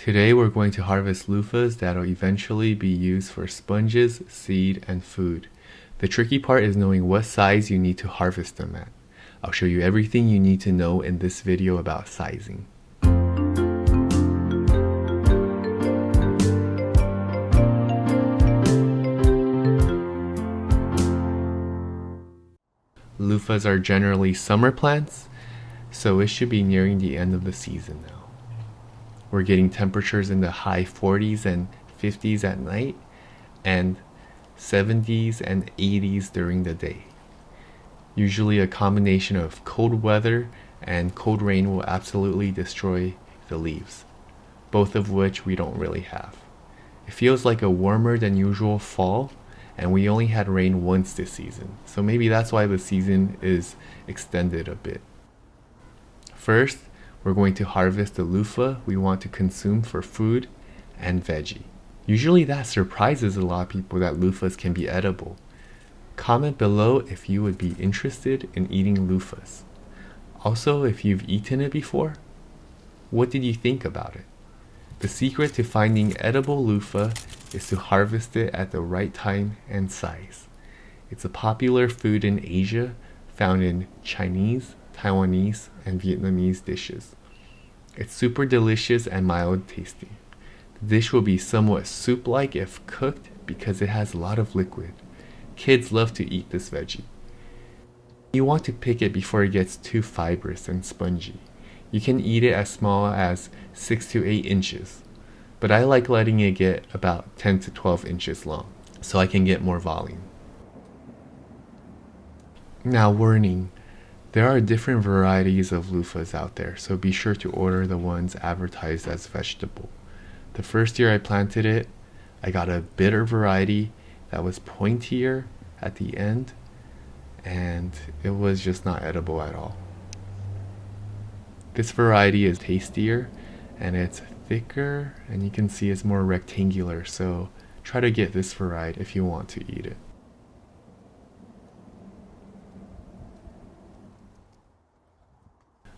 Today we're going to harvest loofahs that'll eventually be used for sponges, seed, and food. The tricky part is knowing what size you need to harvest them at. I'll show you everything you need to know in this video about sizing. Loofahs are generally summer plants, so it should be nearing the end of the season now. We're getting temperatures in the high 40s and 50s at night, and 70s and 80s during the day. Usually a combination of cold weather and cold rain will absolutely destroy the leaves, both of which we don't really have. It feels like a warmer than usual fall, and we only had rain once this season, so maybe that's why the season is extended a bit. First, we're going to harvest the loofah we want to consume for food and veggie. Usually that surprises a lot of people that loofahs can be edible. Comment below if you would be interested in eating loofahs. Also, if you've eaten it before, what did you think about it? The secret to finding edible loofah is to harvest it at the right time and size. It's a popular food in Asia, found in Chinese, Taiwanese, and Vietnamese dishes. It's super delicious and mild tasting. The dish will be somewhat soup-like if cooked because it has a lot of liquid. Kids love to eat this veggie. You want to pick it before it gets too fibrous and spongy. You can eat it as small as 6 to 8 inches, but I like letting it get about 10 to 12 inches long so I can get more volume. Now, warning. There are different varieties of loofahs out there, so be sure to order the ones advertised as vegetable. The first year I planted it, I got a bitter variety that was pointier at the end, and it was just not edible at all. This variety is tastier, and it's thicker, and you can see it's more rectangular, so try to get this variety if you want to eat it.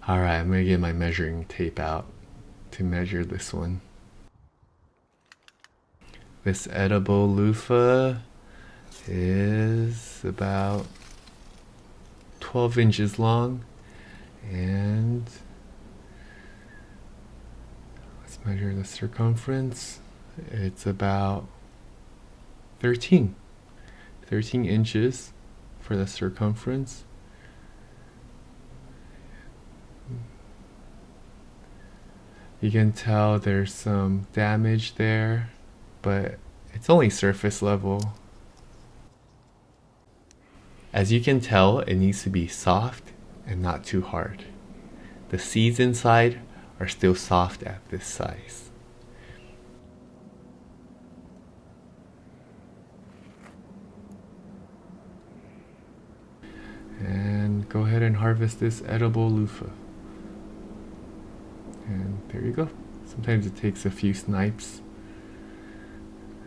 Alright, I'm going to get my measuring tape out to measure this one. This edible loofah is about 12 inches long, and let's measure the circumference. It's about 13 inches for the circumference. You can tell there's some damage there, but it's only surface level. As you can tell, it needs to be soft and not too hard. The seeds inside are still soft at this size. And go ahead and harvest this edible loofah. And there you go. Sometimes it takes a few snipes.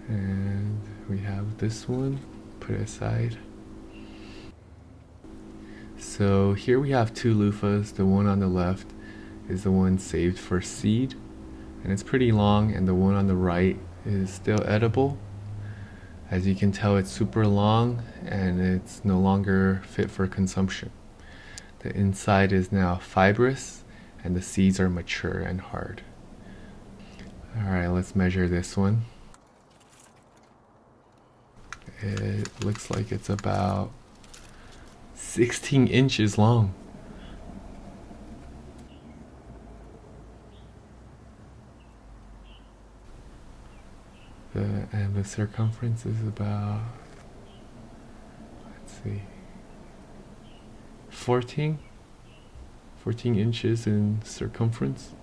And we have this one, put it aside. So here we have two loofahs. The one on the left is the one saved for seed, and it's pretty long, and the one on the right is still edible. As you can tell, it's super long and it's no longer fit for consumption. The inside is now fibrous, and the seeds are mature and hard. Alright, let's measure this one. It looks like it's about 16 inches long. And the circumference is about, let's see, 14 inches in circumference.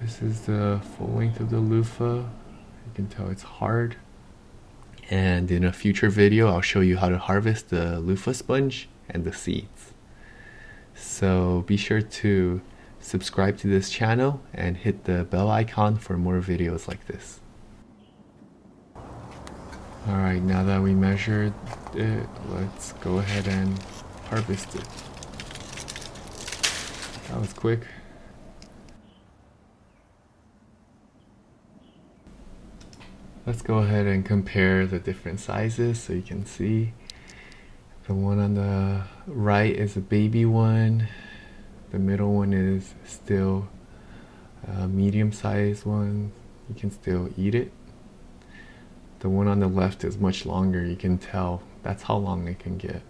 This is the full length of the loofah. You can tell it's hard. And in a future video, I'll show you how to harvest the loofah sponge and the seeds. So be sure to subscribe to this channel and hit the bell icon for more videos like this. Alright, now that we measured it, let's go ahead and harvested. That was quick. Let's go ahead and compare the different sizes so you can see. The one on the right is a baby one. The middle one is still a medium-sized one. You can still eat it. The one on the left is much longer. You can tell that's how long it can get.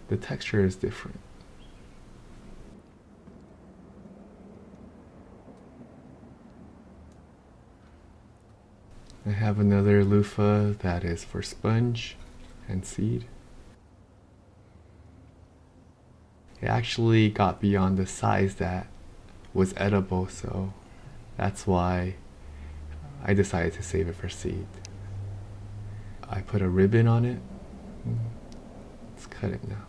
The texture is different. I have another loofah that is for sponge and seed. It actually got beyond the size that was edible, so that's why I decided to save it for seed. I put a ribbon on it. Let's cut it now.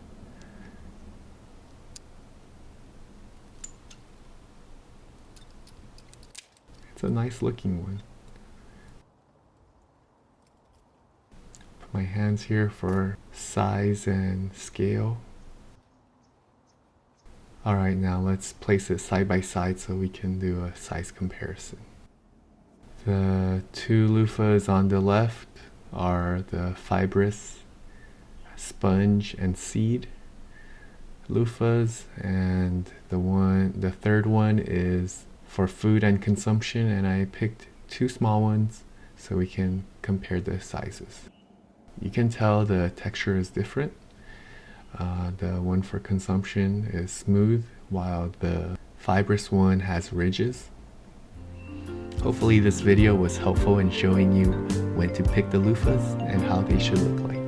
It's a nice looking one. Put my hands here for size and scale. Alright, now let's place it side by side so we can do a size comparison. The two loofahs on the left are the fibrous sponge and seed loofahs, and the third one is for food and consumption, and I picked two small ones so we can compare the sizes. You can tell the texture is different. The one for consumption is smooth, while the fibrous one has ridges. Hopefully this video was helpful in showing you when to pick the loofahs and how they should look like.